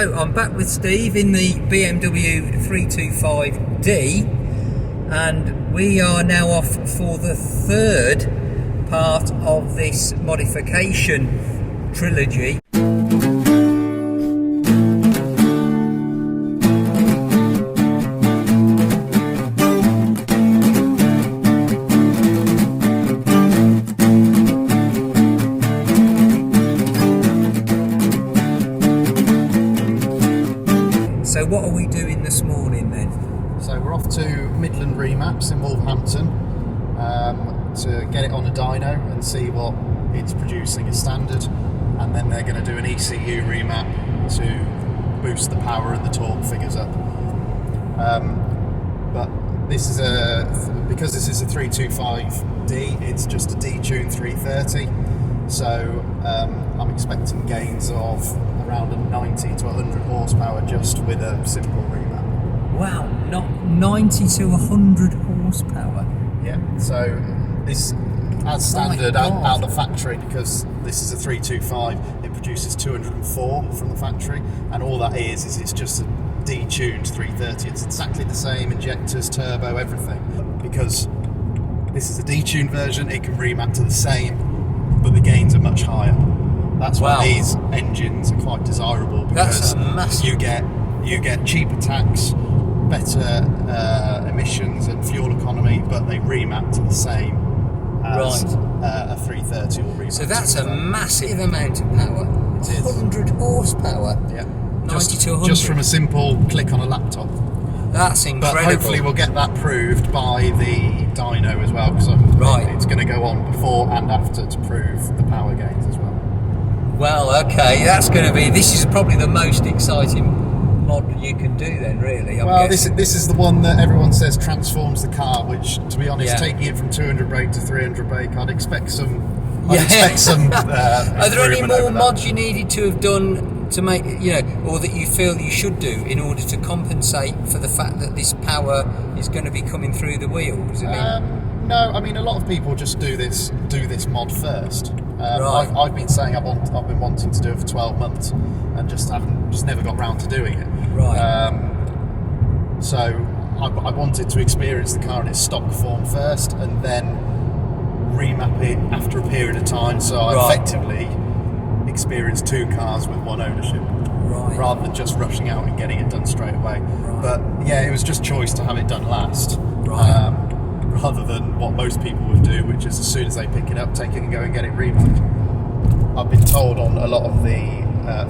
I'm back with Steve in the BMW 325D, and we are now off for the third part of this modification trilogy. So what are we doing this morning then? So we're off to Midland Remaps in Wolverhampton to get it on a dyno and see what it's producing as standard, and then they're going to do an ECU remap to boost the power and the torque figures up. But this is because this is a 325D, it's just a detuned 330. So I'm expecting gains of around 90 to 100 horsepower just with a simple remap. Wow, not 90 to 100 horsepower. Yeah, so this, as standard out the factory, because this is a 325, it produces 204 from the factory, and all that is it's just a detuned 330. It's exactly the same injectors, turbo, everything. Because this is a detuned version, it can remap to the same, but the gains are much higher. That's why these engines are quite desirable, because you get cheaper tax, better emissions and fuel economy, but they remap to the same as a 330 or remap. So that's a massive amount of power. It is 100 horsepower. Yeah, 90 to 100. Just from a simple click on a laptop. That's incredible. But hopefully we'll get that proved by the dyno as well, because it's going to go on before and after to prove the power gains as well. Well, okay, this is probably the most exciting mod you can do then, really. This is the one that everyone says transforms the car, which, to be honest, taking it from 200 brake to 300 brake, I'd expect some. Are there any more mods you needed to have done to make, or that you feel you should do in order to compensate for the fact that this power is going to be coming through the wheels? No, I mean, a lot of people just do this mod first. I've been saying I've been wanting to do it for 12 months and just never got round to doing it. So I wanted to experience the car in its stock form first, and then remap it after a period of time, so I effectively experienced two cars with one ownership, rather than just rushing out and getting it done straight away. But yeah, it was just choice to have it done last, rather than what most people would do, which is as soon as they pick it up, take it and go and get it remapped. I've been told on a lot of the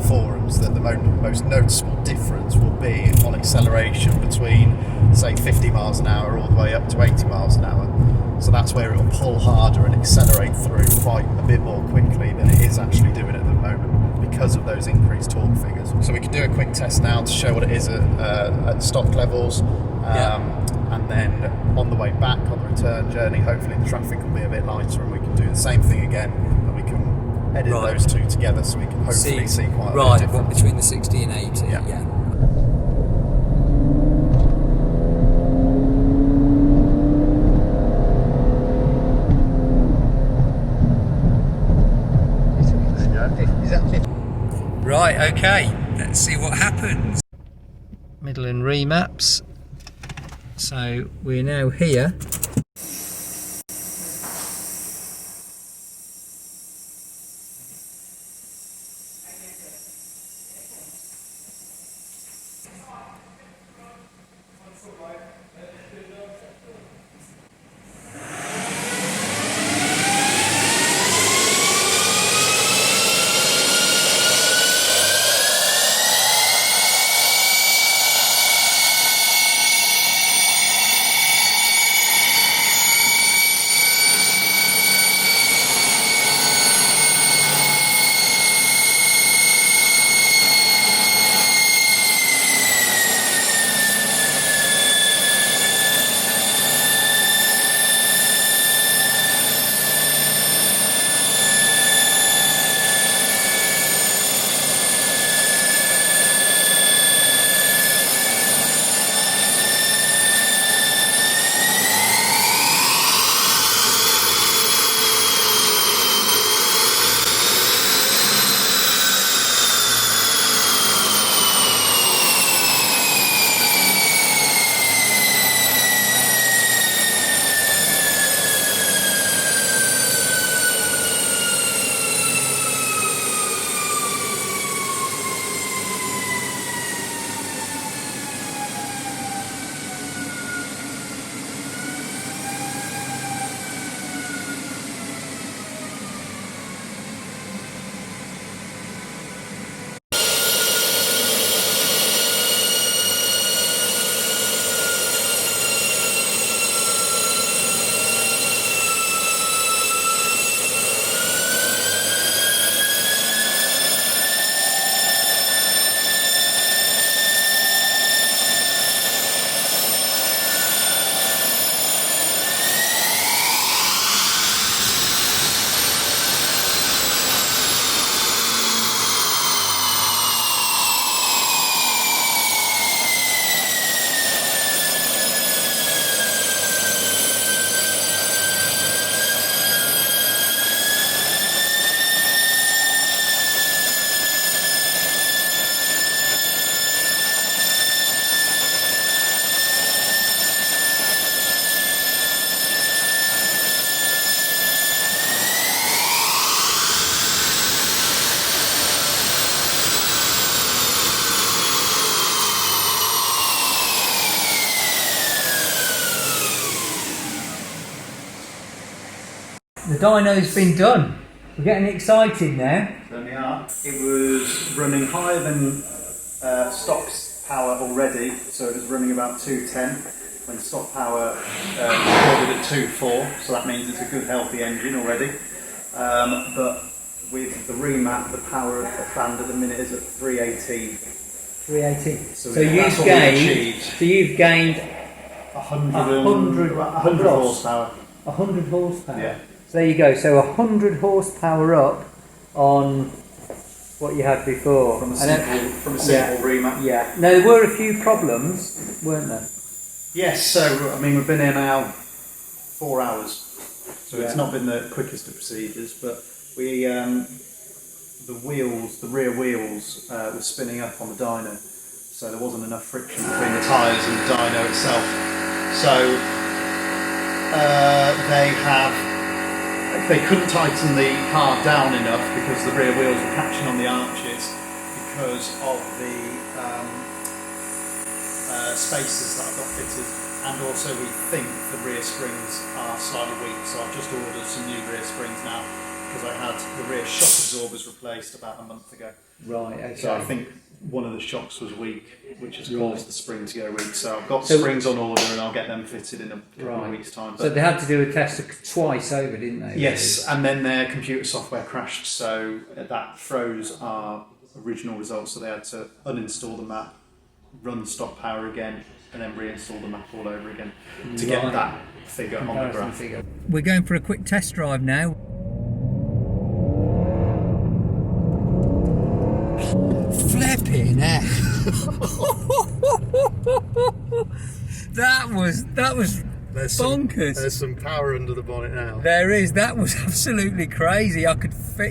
forums that the most noticeable difference will be on acceleration between, say, 50 miles an hour all the way up to 80 miles an hour. So that's where it'll pull harder and accelerate through quite a bit more quickly than it is actually doing at the moment, because of those increased torque figures. So we can do a quick test now to show what it is at stock levels. And then on the way back, on the return journey, hopefully the traffic will be a bit lighter and we can do the same thing again, and we can edit those two together so we can hopefully see quite a bit difference. Between the 60 and 80, yeah. Right, okay, let's see what happens. Midland Remaps. So we're now here. the dyno's been done. We're getting excited now. Certainly are. It was running higher than stock's power already, so it was running about 210 when stock power recorded at 2.4, so that means it's a good healthy engine already. But with the remap, the power of the band at the minute is at 318. 318. So you've gained 100 horsepower. 100 horsepower. Yeah. So there you go. So 100 horsepower up on what you had before. From a simple remap. Yeah. Now there were a few problems, weren't there? Yes. So I mean, we've been here now 4 hours, so it's not been the quickest of procedures, but we the rear wheels were spinning up on the dyno, so there wasn't enough friction between the tyres and the dyno itself. So they couldn't tighten the car down enough because the rear wheels were catching on the arches because of the spacers that I've got fitted, and also we think the rear springs are slightly weak, so I've just ordered some new rear springs now because I had the rear shock absorbers replaced about a month ago. Right, okay. So I think one of the shocks was weak, which has caused the spring to go weak. So I've got springs on order and I'll get them fitted in a couple of weeks' time. But so they had to do a test twice over, didn't they? Yes, and then their computer software crashed, so that froze our original results. So they had to uninstall the map, run stock power again, and then reinstall the map all over again to get that figure on the graph. We're going for a quick test drive now. Flipping heck. that was bonkers. There's some power under the bonnet now. There is. That was absolutely crazy.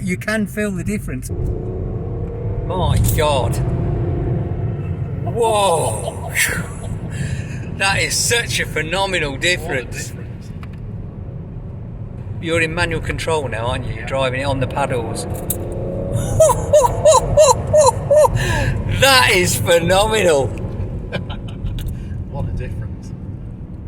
You can feel the difference. My God. Whoa. That is such a phenomenal difference. You're in manual control now, aren't you? You're driving it on the paddles. That is phenomenal. What a difference.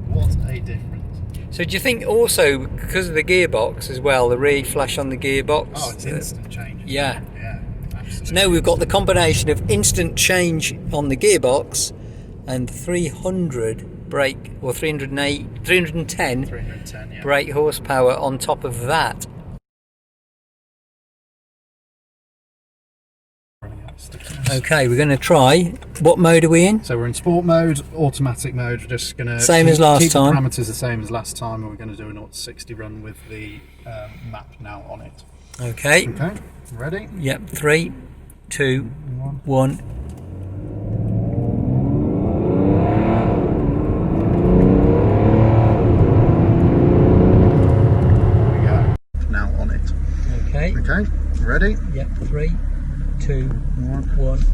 What a difference. So do you think also because of the gearbox as well, the rear flash on the gearbox? Oh, it's instant change. Yeah. Yeah, absolutely. So now we've got the combination of instant change on the gearbox and 300 brake, or 310 yeah. brake horsepower on top of that. Okay, we're going to try. What mode are we in? So we're in sport mode, automatic mode. We're just going to as last keep time. The parameters the same as last time, and we're going to do a 0 to 60 run with the map now on it. Okay. Okay, ready? Yep. 3, 2, 1. Now on it. Okay. Okay, ready? Yep. 3, 2, 1.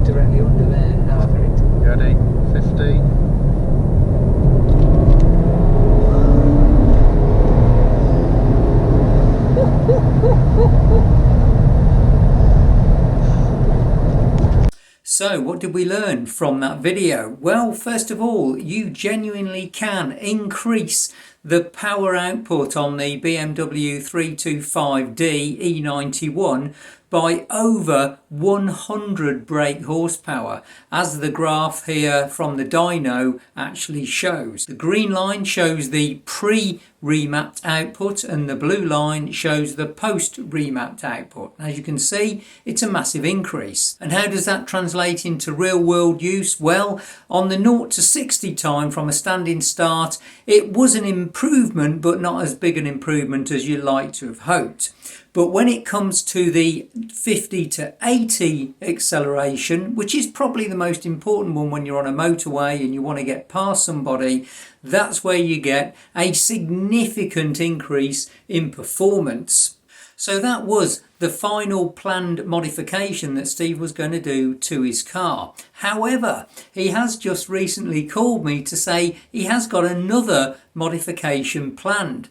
Directly under there. Ready? 50. So what did we learn from that video? Well, first of all, you genuinely can increase the power output on the BMW 325D E91 by over 100 brake horsepower, as the graph here from the dyno actually shows. The green line shows the pre-remapped output and the blue line shows the post-remapped output. As you can see, it's a massive increase. And how does that translate into real-world use? Well, on the 0 to 60 time from a standing start, it was an improvement, but not as big an improvement as you'd like to have hoped. But when it comes to the 50 to 80 acceleration, which is probably the most important one when you're on a motorway and you want to get past somebody, that's where you get a significant increase in performance. So that was the final planned modification that Steve was going to do to his car. However, he has just recently called me to say he has got another modification planned.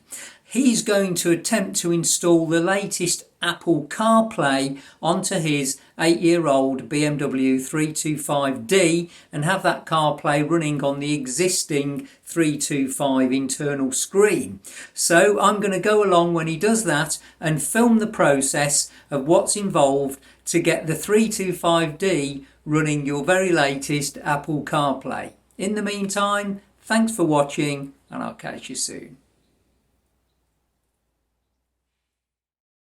he's going to attempt to install the latest Apple CarPlay onto his 8-year-old BMW 325D and have that CarPlay running on the existing 325 internal screen. So I'm going to go along when he does that and film the process of what's involved to get the 325D running your very latest Apple CarPlay. In the meantime, thanks for watching, and I'll catch you soon.